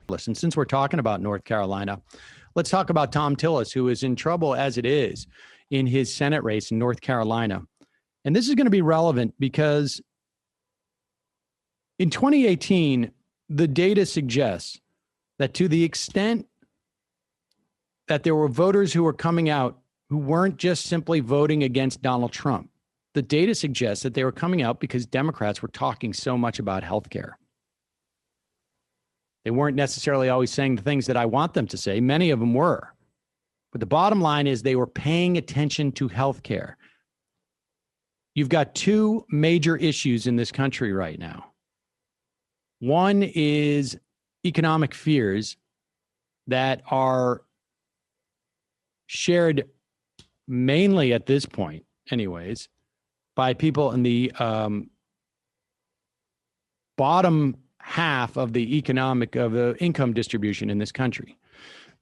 Listen, since we're talking about North Carolina, let's talk about Tom Tillis, who is in trouble as it is in his Senate race in North Carolina. And this is going to be relevant because in 2018, the data suggests that to the extent that there were voters who were coming out who weren't just simply voting against Donald Trump, the data suggests that they were coming out because Democrats were talking so much about healthcare. They weren't necessarily always saying the things that I want them to say. Many of them were. But the bottom line is they were paying attention to healthcare. You've got two major issues in this country right now. One is economic fears that are shared mainly at this point, anyways, by people in the bottom half of the income distribution in this country.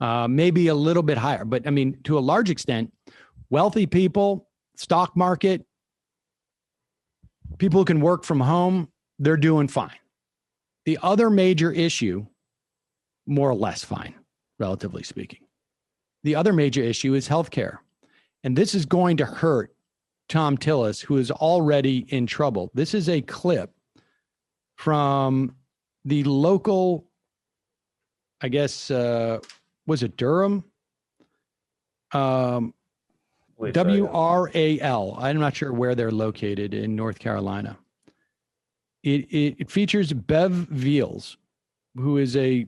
Maybe a little bit higher, but I mean, to a large extent, wealthy people, stock market, people who can work from home, they're doing fine. The other major issue, more or less fine, relatively speaking. The other major issue is healthcare. And this is going to hurt Tom Tillis, who is already in trouble. This is a clip from the local, I guess, was it Durham? WRAL. I'm not sure where they're located in North Carolina. It features Bev Veals, who is a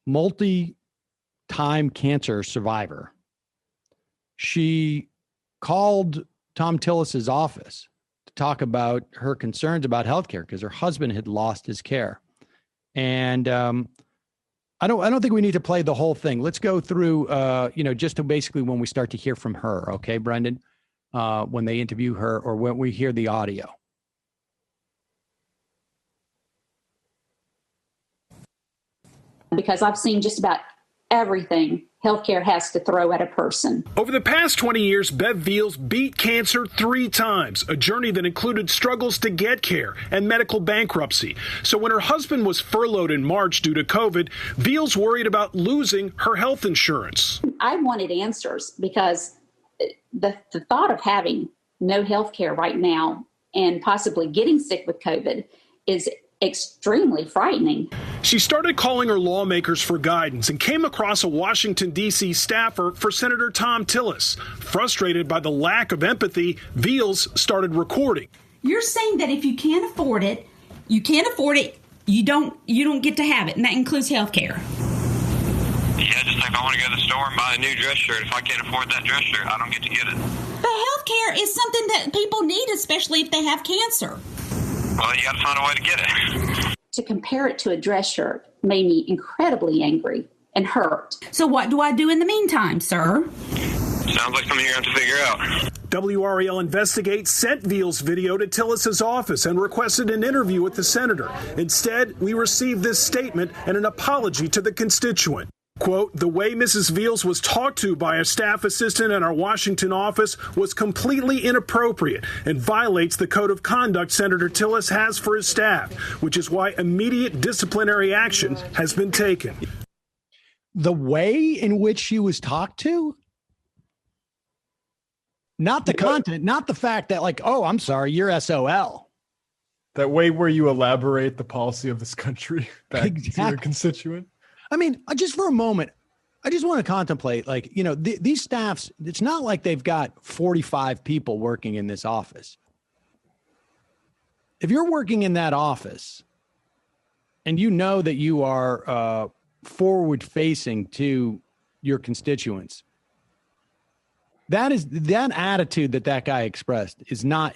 multi-time cancer survivor. She called Tom Tillis's office to talk about her concerns about healthcare because her husband had lost his care. And I don't think we need to play the whole thing. Let's go through, just to basically when we start to hear from her. Okay, Brendan, when they interview her or when we hear the audio. Because I've seen just about everything healthcare has to throw at a person. Over the past 20 years, Bev Veals beat cancer 3 times, a journey that included struggles to get care and medical bankruptcy. So when her husband was furloughed in March due to COVID, Veals worried about losing her health insurance. I wanted answers because the thought of having no health care right now and possibly getting sick with COVID is extremely frightening. She started calling her lawmakers for guidance and came across a Washington, D.C. staffer for Senator Tom Tillis. Frustrated by the lack of empathy, Veals started recording. You're saying that if you can't afford it, you don't get to have it, and that includes health care. Yeah, just like if I want to go to the store and buy a new dress shirt, if I can't afford that dress shirt, I don't get to get it. But health care is something that people need, especially if they have cancer. Well, you got to find a way to get it. To compare it to a dress shirt made me incredibly angry and hurt. So what do I do in the meantime, sir? Sounds like something you're going to have to figure out. WRAL Investigate sent Veals' video to Tillis' office and requested an interview with the senator. Instead, we received this statement and an apology to the constituent. Quote, the way Mrs. Veals was talked to by a staff assistant in our Washington office was completely inappropriate and violates the code of conduct Senator Tillis has for his staff, which is why immediate disciplinary action has been taken. The way in which she was talked to? Not the content, not the fact that like, oh, I'm sorry, you're SOL. That way where you elaborate the policy of this country back to the constituent. I mean, just for a moment, I just want to contemplate, like, these staffs, it's not like they've got 45 people working in this office. If you're working in that office and you know that you are forward facing to your constituents, that attitude that guy expressed he's not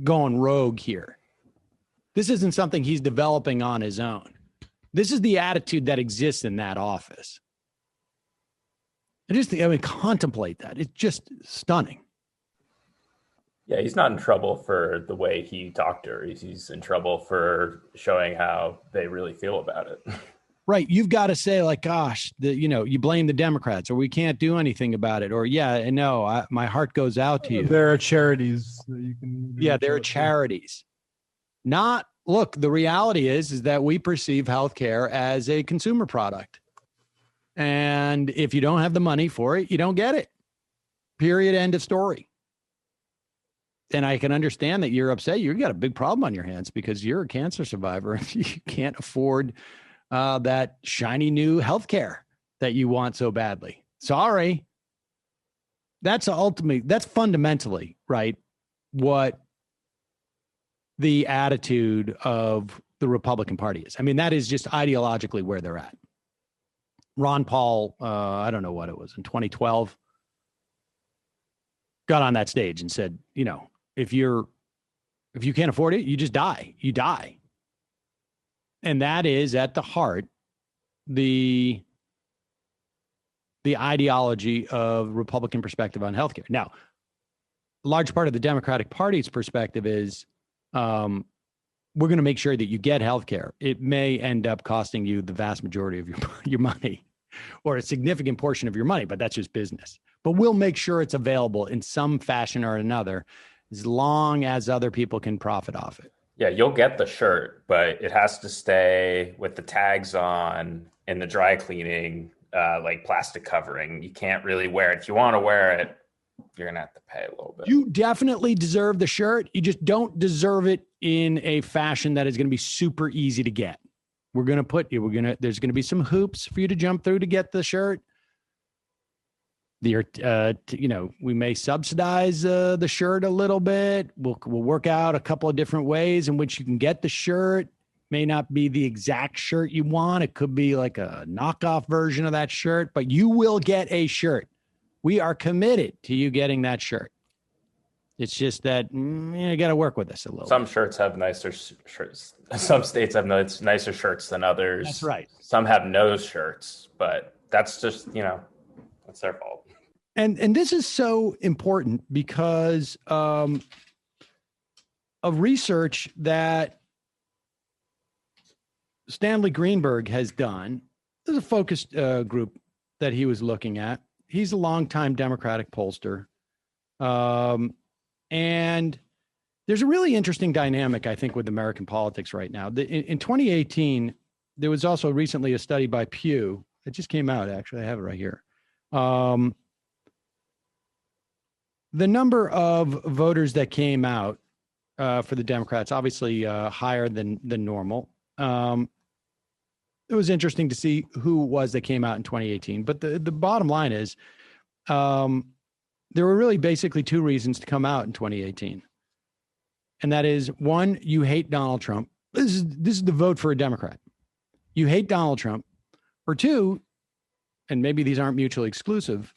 going rogue here. This isn't something he's developing on his own. This is the attitude that exists in that office. Contemplate that. It's just stunning. Yeah, he's not in trouble for the way he talked to her. He's in trouble for showing how they really feel about it. Right. You've got to say like, gosh, you blame the Democrats or we can't do anything about it. Or, yeah, no, my heart goes out to you. There are charities that you can. Yeah, there are charities. Look, the reality is that we perceive healthcare as a consumer product. And if you don't have the money for it, you don't get it. Period. End of story. And I can understand that you're upset. You've got a big problem on your hands because you're a cancer survivor. You can't afford that shiny new healthcare that you want so badly. Sorry. That's fundamentally, right, what the attitude of the Republican Party is. I mean, that is just ideologically where they're at. Ron Paul, I don't know what it was, in 2012, got on that stage and said, if you can't afford it, you just die. You die. And that is at the heart the ideology of Republican perspective on healthcare. Now, a large part of the Democratic Party's perspective is we're going to make sure that you get healthcare. It may end up costing you the vast majority of your money or a significant portion of your money, but that's just business. But we'll make sure it's available in some fashion or another as long as other people can profit off it. Yeah, you'll get the shirt, but it has to stay with the tags on in the dry cleaning, like plastic covering. You can't really wear it. If you want to wear it, you're going to have to pay a little bit. You definitely deserve the shirt. You just don't deserve it in a fashion that is going to be super easy to get. There's going to be some hoops for you to jump through to get the shirt. We may subsidize the shirt a little bit. We'll work out a couple of different ways in which you can get the shirt. May not be the exact shirt you want. It could be like a knockoff version of that shirt, but you will get a shirt. We are committed to you getting that shirt. It's just that you got to work with us a little. Some shirts have nicer shirts. Some states have nicer shirts than others. That's right. Some have no shirts, but that's just, that's their fault. And this is so important because of research that Stanley Greenberg has done. There's a focus group that he was looking at. He's a longtime Democratic pollster. And there's a really interesting dynamic, I think, with American politics right now. In 2018, there was also recently a study by Pew. It just came out, actually. I have it right here. The number of voters that came out for the Democrats, obviously higher than normal. It was interesting to see who it was that came out in 2018. But the bottom line is there were really basically two reasons to come out in 2018. And that is, one, you hate Donald Trump. This is the vote for a Democrat. You hate Donald Trump. Or two, and maybe these aren't mutually exclusive,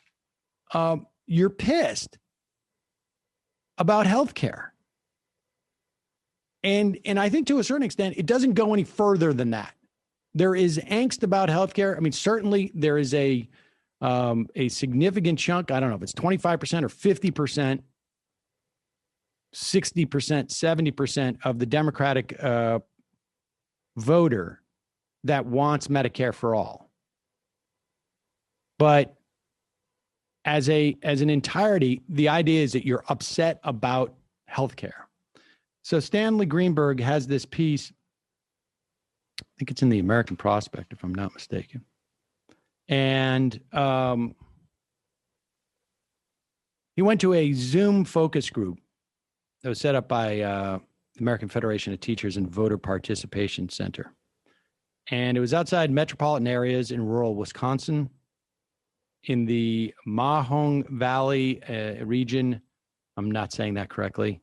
you're pissed about healthcare. And I think to a certain extent, it doesn't go any further than that. There is angst about healthcare. I mean, certainly there is a significant chunk. I don't know if it's 25% or 50%, 60%, 70% of the Democratic voter that wants Medicare for all. But as an entirety, the idea is that you're upset about healthcare. So Stanley Greenberg has this piece, I think it's in the American Prospect, if I'm not mistaken. And he went to a Zoom focus group that was set up by the American Federation of Teachers and Voter Participation Center. And it was outside metropolitan areas in rural Wisconsin, in the Mahone Valley region. I'm not saying that correctly.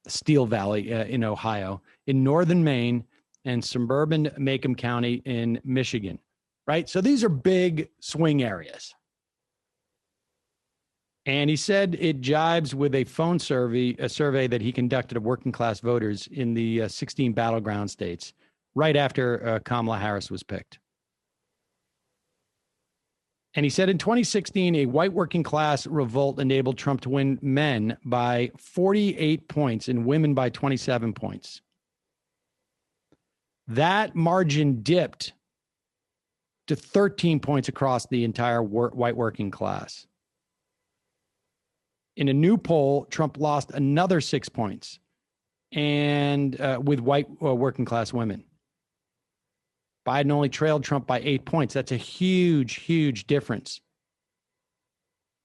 Steel Valley in Ohio, in northern Maine, and suburban Macomb County in Michigan, right? So these are big swing areas. And he said it jibes with a phone survey, that he conducted of working class voters in the 16 battleground states right after Kamala Harris was picked. And he said in 2016, a white working class revolt enabled Trump to win men by 48 points and women by 27 points. That margin dipped to 13 points across the entire white working class. In a new poll, Trump lost another 6 points, and with white working class women. Biden only trailed Trump by 8 points. That's a huge, huge difference.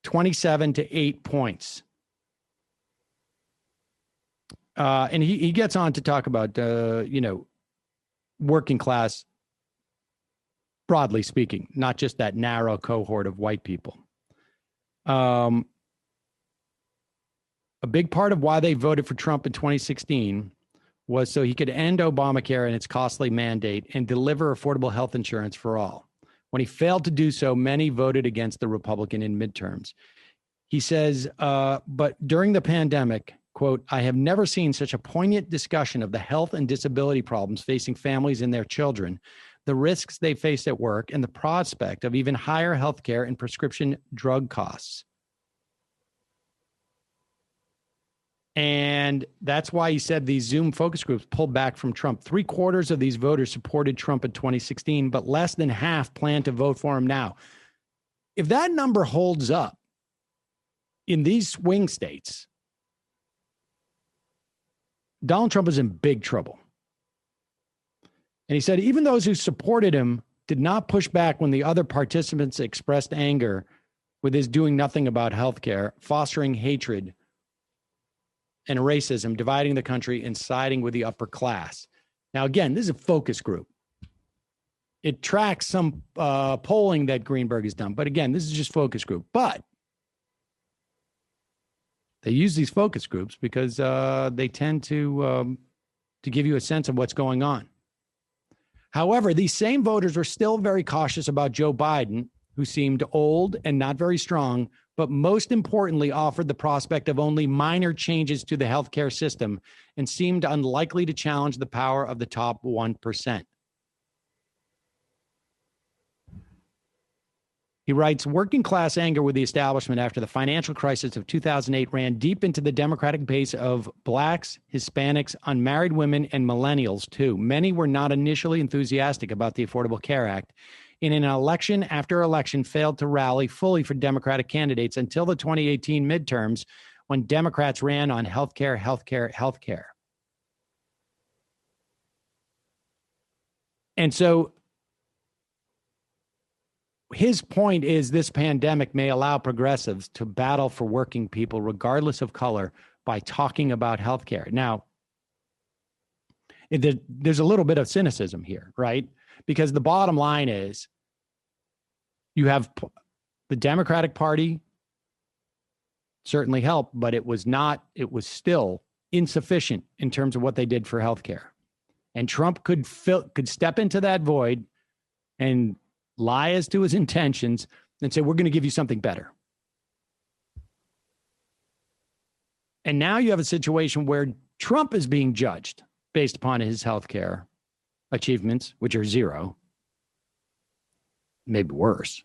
27 to 8 points. And he gets on to talk about, working class, broadly speaking, not just that narrow cohort of white people. A big part of why they voted for Trump in 2016 was so he could end Obamacare and its costly mandate and deliver affordable health insurance for all. When he failed to do so, many voted against the Republican in midterms. He says, but during the pandemic, quote, I have never seen such a poignant discussion of the health and disability problems facing families and their children, the risks they face at work, and the prospect of even higher health care and prescription drug costs. And that's why he said these Zoom focus groups pulled back from Trump. 3/4 of these voters supported Trump in 2016, but less than half plan to vote for him now. If that number holds up in these swing states, Donald Trump is in big trouble. And he said even those who supported him did not push back when the other participants expressed anger with his doing nothing about health care, fostering hatred and racism, dividing the country, and siding with the upper class. Now, again, this is a focus group. It tracks some polling that Greenberg has done. But again, this is just focus group. But they use these focus groups because they tend to give you a sense of what's going on. However, these same voters were still very cautious about Joe Biden, who seemed old and not very strong, but most importantly offered the prospect of only minor changes to the healthcare system and seemed unlikely to challenge the power of the top 1%. He writes, working class anger with the establishment after the financial crisis of 2008 ran deep into the Democratic base of blacks, Hispanics, unmarried women, and millennials, too. Many were not initially enthusiastic about the Affordable Care Act. In an election after election, failed to rally fully for Democratic candidates until the 2018 midterms, when Democrats ran on healthcare, healthcare, healthcare. And so his point is this pandemic may allow progressives to battle for working people, regardless of color, by talking about healthcare. Now, there's a little bit of cynicism here, right? Because the bottom line is you have the Democratic Party certainly helped, but it was still insufficient in terms of what they did for healthcare. And Trump could step into that void and lie as to his intentions and say, we're going to give you something better. And now you have a situation where Trump is being judged based upon his healthcare achievements, which are zero, maybe worse.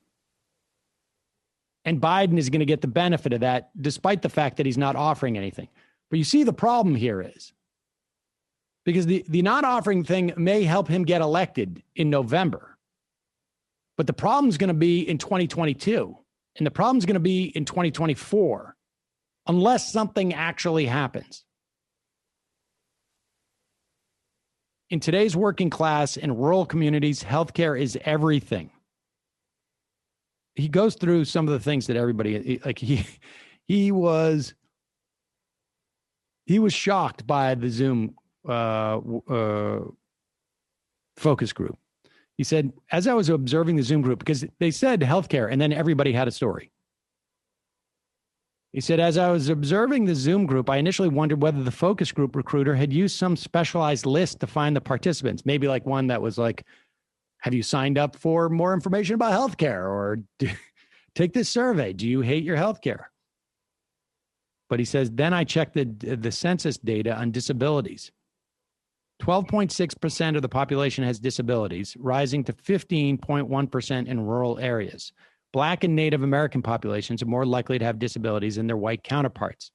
And Biden is going to get the benefit of that, despite the fact that he's not offering anything. But you see, the problem here is because the not offering thing may help him get elected in November. But the problem is going to be in 2022. And the problem is going to be in 2024, unless something actually happens. In today's working class and rural communities, healthcare is everything. He goes through some of the things that everybody, like he was shocked by the Zoom focus group. He said, as I was observing the Zoom group, because they said healthcare and then everybody had a story. He said, as I was observing the Zoom group, I initially wondered whether the focus group recruiter had used some specialized list to find the participants. Maybe like one that was like, have you signed up for more information about healthcare? Or take this survey. Do you hate your healthcare? But he says, then I checked the census data on disabilities. 12.6% of the population has disabilities, rising to 15.1% in rural areas. Black and Native American populations are more likely to have disabilities than their white counterparts.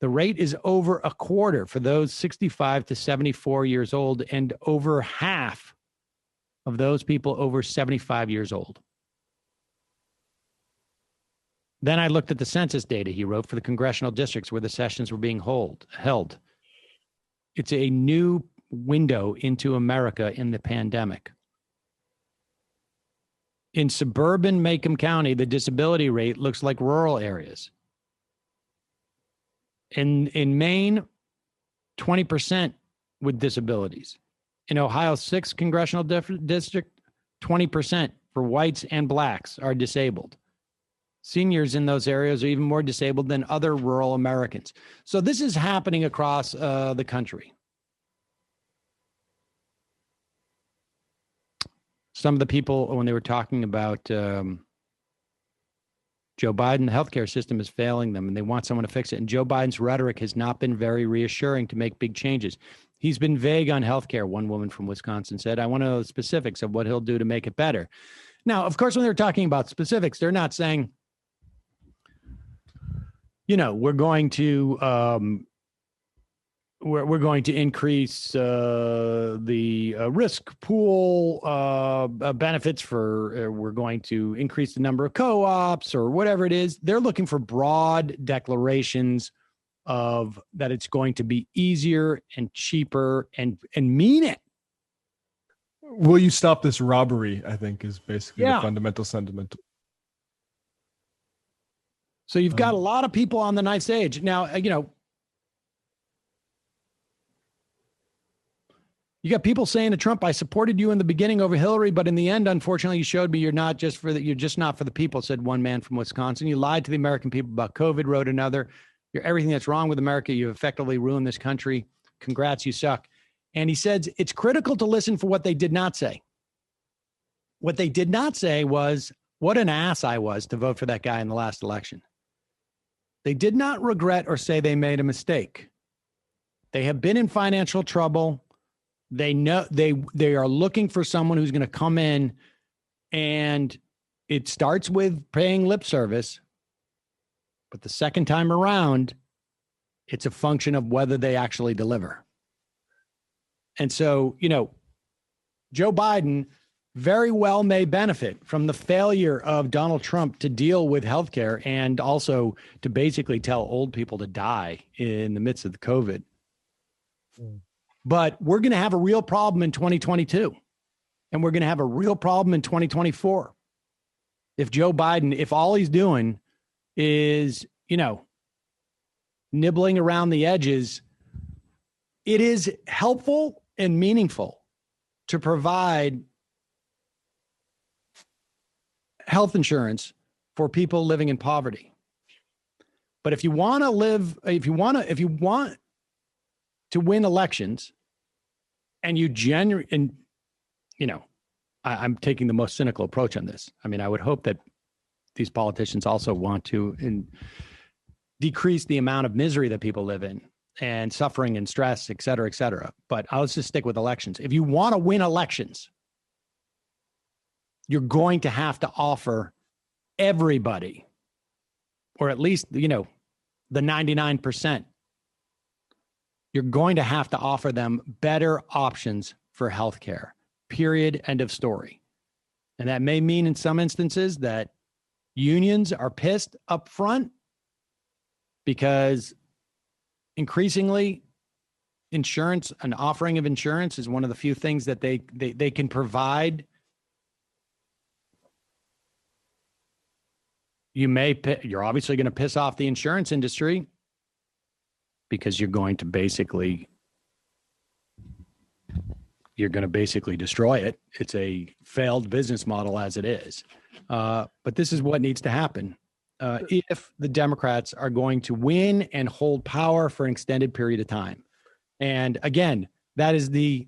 The rate is over a quarter for those 65 to 74 years old and over half of those people over 75 years old. Then I looked at the census data he wrote for the congressional districts where the sessions were being held. It's a new window into America in the pandemic. In suburban Macomb County, the disability rate looks like rural areas. In Maine, 20% with disabilities. In Ohio's 6th congressional district, 20% for whites and blacks are disabled. Seniors in those areas are even more disabled than other rural Americans. So this is happening across the country. Some of the people, when they were talking about Joe Biden, the healthcare system is failing them and they want someone to fix it. And Joe Biden's rhetoric has not been very reassuring to make big changes. He's been vague on healthcare. One woman from Wisconsin said, I want to know the specifics of what he'll do to make it better. Now, of course, when they're talking about specifics, they're not saying, we're going to increase the risk pool benefits for, we're going to increase the number of co-ops or whatever it is. They're looking for broad declarations of that it's going to be easier and cheaper and mean it. Will you stop this robbery, I think, is basically the fundamental sentiment. So you've got a lot of people on the night stage. Now, you got people saying to Trump, I supported you in the beginning over Hillary, but in the end, unfortunately, you showed me you're just not for the people, said one man from Wisconsin. You lied to the American people about COVID, wrote another. You're everything that's wrong with America. You've effectively ruined this country. Congrats, you suck. And he said, it's critical to listen for what they did not say. What they did not say was, what an ass I was to vote for that guy in the last election. They did not regret or say they made a mistake. They have been in financial trouble. They know they are looking for someone who's going to come in, and it starts with paying lip service. But the second time around, it's a function of whether they actually deliver. And so, Joe Biden very well may benefit from the failure of Donald Trump to deal with healthcare and also to basically tell old people to die in the midst of the COVID. But we're going to have a real problem in 2022. And we're going to have a real problem in 2024. If Joe Biden, if all he's doing is, nibbling around the edges, it is helpful and meaningful to provide health insurance for people living in poverty. But if you want to win elections and I'm taking the most cynical approach on this. I mean, I would hope that these politicians also want to decrease the amount of misery that people live in and suffering and stress, et cetera, et cetera. But let's just stick with elections. If you want to win elections, you're going to have to offer everybody, or at least, the 99%, you're going to have to offer them better options for healthcare, period, end of story. And that may mean in some instances that unions are pissed up front because increasingly insurance, an offering of insurance is one of the few things that they can provide. You're obviously going to piss off the insurance industry because you're going to basically destroy it. It's a failed business model as it is. But this is what needs to happen if the Democrats are going to win and hold power for an extended period of time. And again, that's the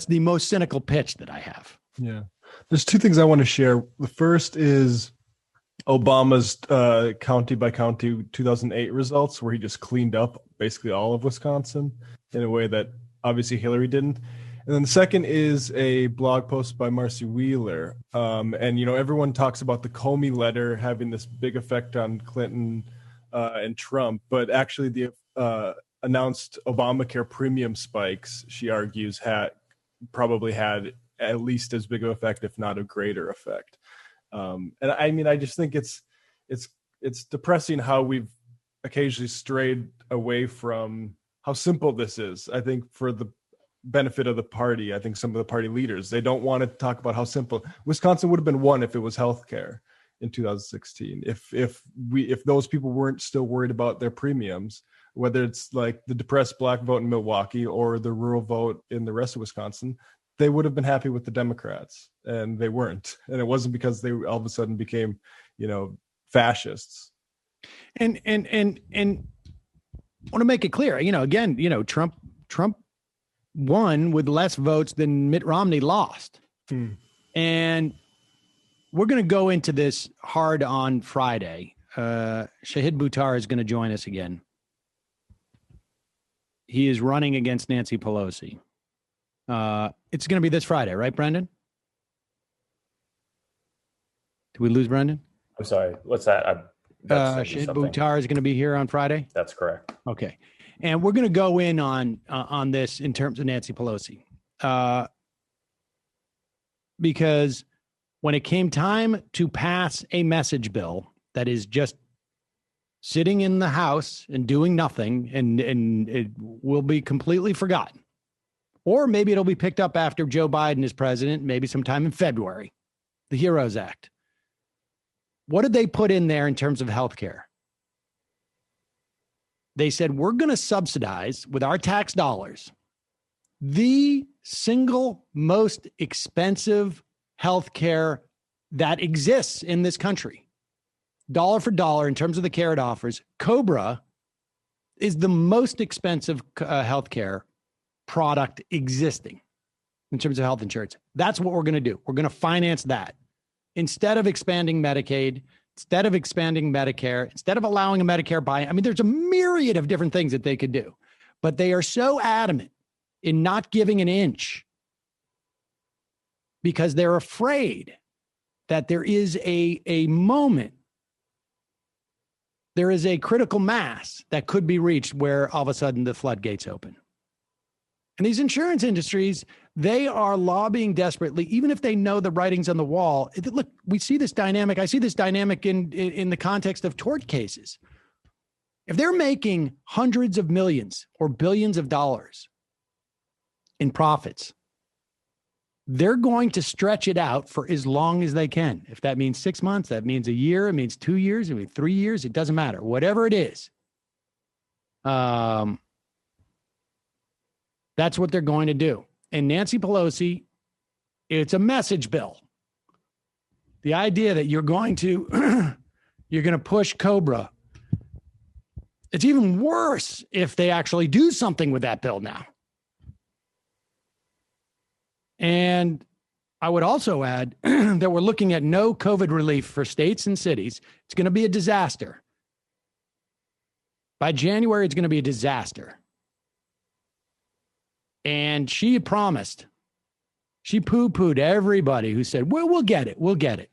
most cynical pitch that I have. Yeah. There's two things I want to share. The first is Obama's county by county 2008 results, where he just cleaned up basically all of Wisconsin in a way that obviously Hillary didn't. And then the second is a blog post by Marcy Wheeler. And, everyone talks about the Comey letter having this big effect on Clinton and Trump, but actually the announced Obamacare premium spikes, she argues, probably had at least as big of effect, if not a greater effect. And I mean, I just think it's depressing how we've occasionally strayed away from how simple this is. I think for the benefit of the party, I think some of the party leaders, they don't want to talk about how simple. Wisconsin would have been won if it was healthcare in 2016. If those people weren't still worried about their premiums, whether it's like the depressed Black vote in Milwaukee or the rural vote in the rest of Wisconsin, they would have been happy with the Democrats, and they weren't. And it wasn't because they all of a sudden became, fascists. And I want to make it clear, again, Trump won with less votes than Mitt Romney lost. And we're going to go into this hard on Friday. Shahid Buttar is going to join us again. He is running against Nancy Pelosi. It's going to be this Friday, right, Brendan? Did we lose Brendan? I'm sorry. What's that? Shahid Buttar is going to be here on Friday? That's correct. Okay. And we're going to go in on this in terms of Nancy Pelosi. Because when it came time to pass a message bill that is just sitting in the House and doing nothing, and it will be completely forgotten. Or maybe it'll be picked up after Joe Biden is president, maybe sometime in February, the HEROES Act. What did they put in there in terms of health care? They said, we're going to subsidize with our tax dollars the single most expensive health care that exists in this country. Dollar for dollar in terms of the care it offers. COBRA is the most expensive health care product existing in terms of health insurance. That's what we're going to do. We're going to finance that. Instead of expanding Medicaid, instead of expanding Medicare, instead of allowing a Medicare buy-in. I mean, there's a myriad of different things that they could do, but they are so adamant in not giving an inch because they're afraid that there is a moment, there is a critical mass that could be reached where all of a sudden the floodgates open. And these insurance industries, they are lobbying desperately, even if they know the writing's on the wall. Look, we see this dynamic. I see this dynamic in the context of tort cases. If they're making hundreds of millions or billions of dollars in profits, they're going to stretch it out for as long as they can. If that means 6 months, that means a year, it means 2 years, it means 3 years, it doesn't matter. Whatever it is. That's what they're going to do. And Nancy Pelosi, it's a message bill. The idea that you're going to push COBRA. It's even worse if they actually do something with that bill now. And I would also add that we're looking at no COVID relief for states and cities. It's going to be a disaster. By January, it's going to be a disaster. And she had promised, she poo-pooed everybody who said, well, we'll get it. We'll get it.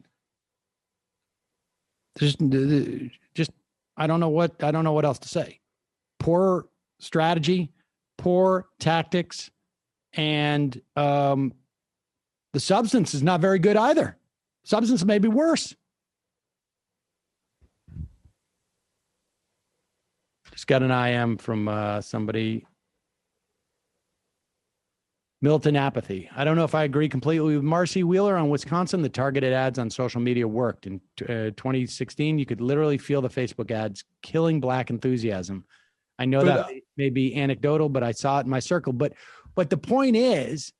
Just, I don't know what else to say. Poor strategy, poor tactics, and the substance is not very good either. Substance may be worse. Just got an IM from somebody. Milton Apathy. I don't know if I agree completely with Marcy Wheeler on Wisconsin. The targeted ads on social media worked. In 2016, you could literally feel the Facebook ads killing Black enthusiasm. I know that may be anecdotal, but I saw it in my circle. But the point is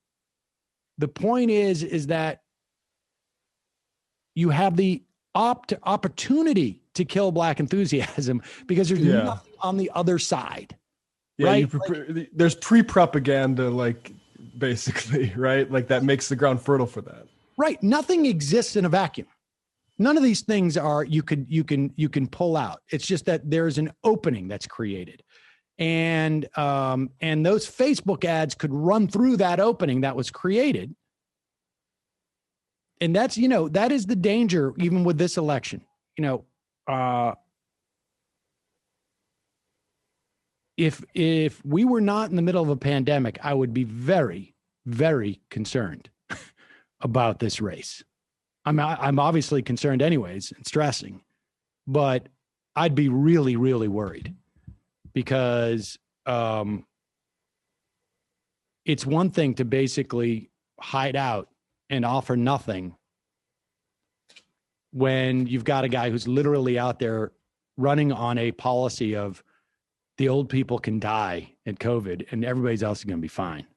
that you have the opportunity to kill Black enthusiasm because there's nothing on the other side. Yeah, right? There's pre-propaganda, basically, right? Like that makes the ground fertile for that. Right. Nothing exists in a vacuum. None of these things are you can pull out. It's just that there's an opening that's created. And those Facebook ads could run through that opening that was created. And that's, that is the danger even with this election. If we were not in the middle of a pandemic, I would be very, very concerned about this race. I'm obviously concerned anyways and stressing, but I'd be really, really worried because it's one thing to basically hide out and offer nothing when you've got a guy who's literally out there running on a policy of the old people can die at COVID and everybody else is going to be fine.